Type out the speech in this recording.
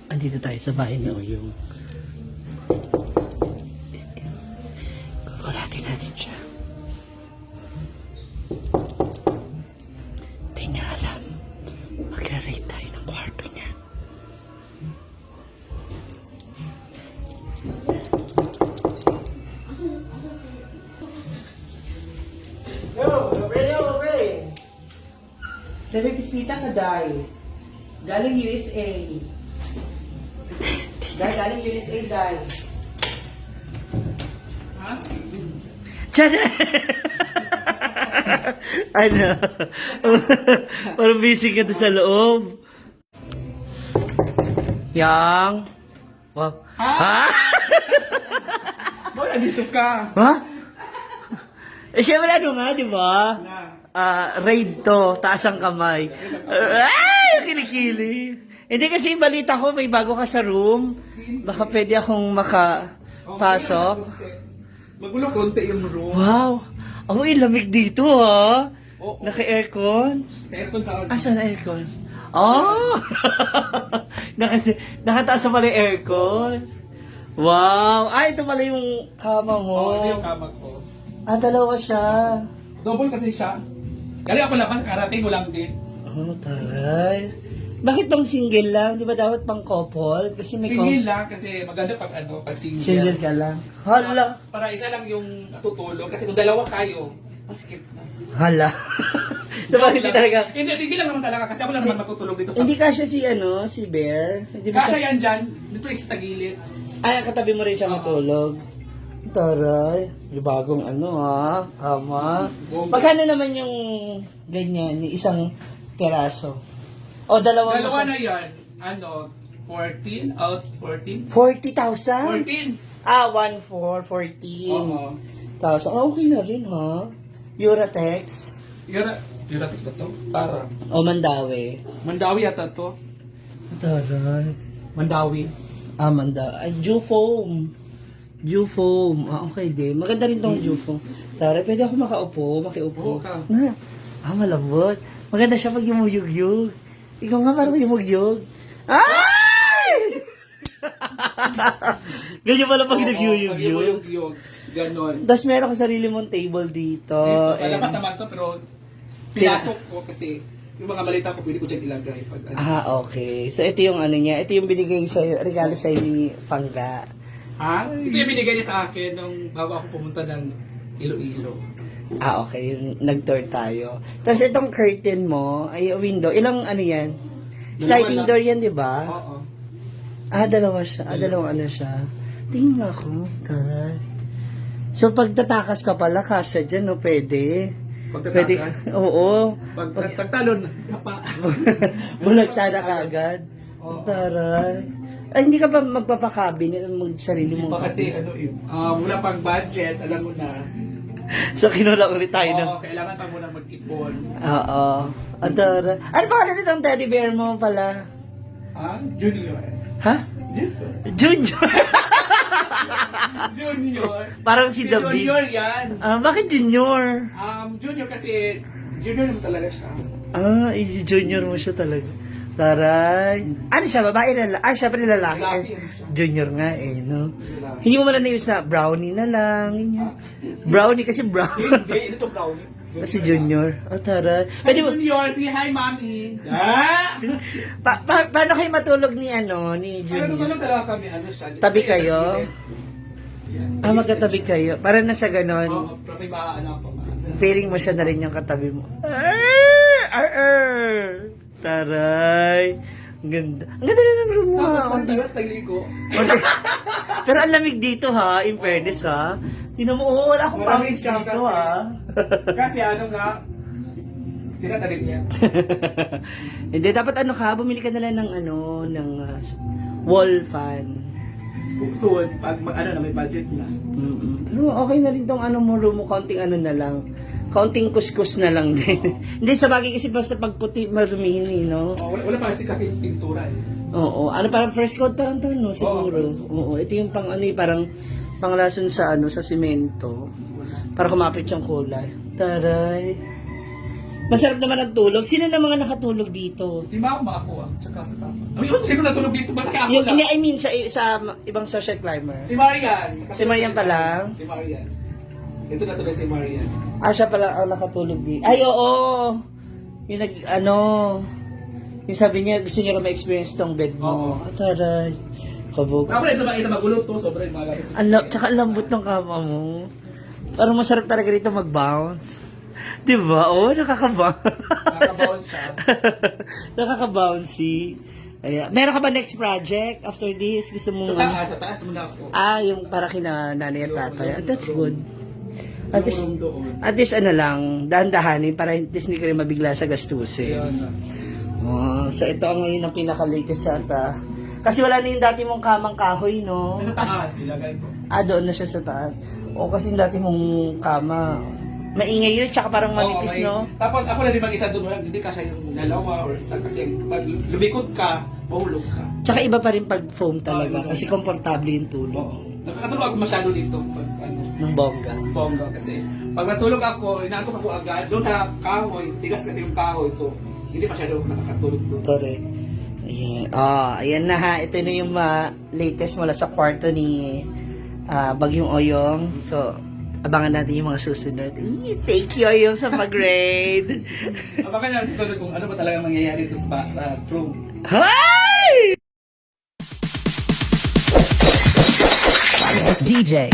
Andito tayo sa bahay ni Oyong. Kukulatin natin siya. Di niya alam. Magre-rate tayo ng kwarto niya. Yo, Telebisita ka, Day. Galing USA. Day, galing USA, Day. Ha? Tiyan! Ano? Parang busy ka doon sa loob. Yang? Wow. Ha? Boy, andito ka. Ha? Eh, syempre ano nga, di ba? Raid to, taas ang kamay. Ay, kilikili. Hindi kasi balita ko, may bago ka sa room. Baka pwede akong makapasok. Magulo konti yung room. Wow. Oh, lamig dito ha. Oo. Naka-aircon. Aircon sa akin. Asan na aircon? Oh! Nakataas na pala yung aircon. Wow. Ay, ito pala yung kama mo. Oo, ito yung kama ko. Dalawa siya. Double kasi siya. Galing ako labas, karating ko lang din. Oh, taray. Bakit bang single lang? Di ba dapat pang couple? Kasi may Single lang kasi maganda pag single. Single ka lang. Hala. Para isa lang yung natutulog kasi kung dalawa kayo, maskip na. Hala. Diba hindi talaga... Hindi, single lang naman talaga kasi ako lang naman matutulog dito sa... Hindi kasya si Bear? Hindi ba Kasi siya... yan dyan, dito is sa gilid. Ay, katabi mo rin siya matulog. Taray. Yung bagong kama. Magkano naman yung ganyan, yung isang peraso? O, dalawa Dalawa na yan, 14 out 14? 40,000? 14! 1,414. Oo. Tapos, okay na rin ha. Uratex. Yuratis na to? Para. O Mandawi. Mandawi yata to. Taray. Mandawi. Mandawi. Ay, Jufoam. Okay din. Maganda rin tong Jufoam. Taray, pwede ako makiupo. Oo ka. Na. Malambot. Maganda siya pag yumugyug. Ikaw nga parang yumugyug. Ay! Ganyan pala pag nagyuyug-yug. Yug. Ganon. Tapos meron ka sarili mong table dito. Sa labas naman to, pero pinasok ko kasi yung mga malita ko pwede ko dyan ilagay. Pag, Okay. So ito yung niya. Ito yung binigay sa'yo, regalo sa'yo ni Pangga. Ha? Ito yung binigay niya sa akin nung bago ako pumunta ng Iloilo. Okay. Yung nag-tour tayo. Tapos itong curtain mo, ay window. Ilang yan? Sliding door yan, di ba? Oo. Dalawa siya. Dalawang siya. Tingnan ako. Taray. So, pag tatakas ka pala, kasya dyan, no? Pwede. Pwede. Oo. Pagtalon, tapa. Bulagta na kagad. Oo. Taray. Ay, hindi ka ba magpapakabinet ng sarili mo? Pa kasi, wala pang budget, alam mo na. So, kinulang ulit tayo ng... Oo, kailangan pa muna mag-ipon. Oo. Taray. Ano pa nitong teddy bear mo pala? Junior. Ha? Junior. Junior. Parang si David. Junior yan. Bakit Junior? Junior kasi, junior naman talaga siya. Junior mo siya talaga. Taray. Ano siya, babae na syempre lalaki. Lalaki yan siya. Junior nga no? Hindi mo man na-use na brownie na lang. Ganyan. Brownie kasi brownie. Hindi, ito brownie. Kasi Junior. Taray. Hi, Pwede mo, Junior, say hi, mami. paano kayo matulog ni ni Parang Junior? tutulog talaga kami, siya. Tabi kayo? Yes. Magkatabi kayo. Para na sa ganon. Oo, pero may ako. Feeling mo siya na rin yung katabi mo. Taray. Ang ganda. Ang ganda na ng room mo. Tapos tagligo. Pero ang lamig dito ha, in fairness ha. Tinan mo, wala akong Maraming pawis siya dito kasi. ha. Kasi sila na rin niya. Hindi, dapat bumili ka na lang ng wall fan. Soon, pag na may budget na. Pero okay na rin tong mo room mo, kaunting na lang. Kaunting kuskus na lang din. Hindi, sa bagay kasi basta pagputi, marumihin no? Wala pa kasi pintura Oo, parang first coat parang to, no? Siguro. Oo, ito yung pang parang panglason sa sa semento. Para kumapit yung kulay. Taray. Masarap naman ang tulog. Sino na mga nakatulog dito? Si mama ako tsaka si papa. Ay, sino natulog dito? Basta ako Yung, lang. I mean, sa ibang social climber. Si Marian. Si Marian pa lang? Si Marian. Ito natulog si Marian. Siya pala ang nakatulog dito. Ay, oo. Yung yung sabi niya, gusto niya rin ma-experience tong bed mo. Oo. Taray. Kabog. Ako na ito makita magulo to, sobrang malamit. Tsaka ang lambot ng kama mo. Parang masarap talaga rito mag-bounce. Di ba? Oo, Nakaka-bounce siya. Nakaka-bouncy. Ayan. Meron ka ba next project after this? Gusto mo... Sa taas muna ako. yung para kina nanay at tatay. That's good. At least, Yung room doon. at least lang, dahan-dahanin para at least hindi ka rin mabigla sa gastusin. Ayun na. So ito ang ngayon ang pinaka-latest ata. Kasi wala na yung dati mong kamang kahoy, no? Sa taas, ilagay ko. Doon na siya sa taas. O kasi yung dati mong kama, maingay yun, tsaka parang manipis, Oo, no? Tapos ako na di mag-isa doon, hindi kasi yung dalawa or isa kasi pag lumikod ka, mahulog ka. Tsaka iba pa rin pag foam talaga, Oo, kasi komportable yung tulog. Oo. Nakakatulog ako masyado dito pag Ng bongga. bongga kasi pag natulog ako, inaantok ako agad doon sa kahoy, tigas kasi yung kahoy, so hindi masyado ako nakakatulog doon. Correct. Ayan. Ayan na ha. Ito na yung latest mula sa kwarto ni Bagyong Oyong. So, abangan natin yung mga susunod. Thank you, Oyong, sa pag-grade. Baka na susunod kung ano ba talaga mangyayari dito sa room. Hi! It's DJ.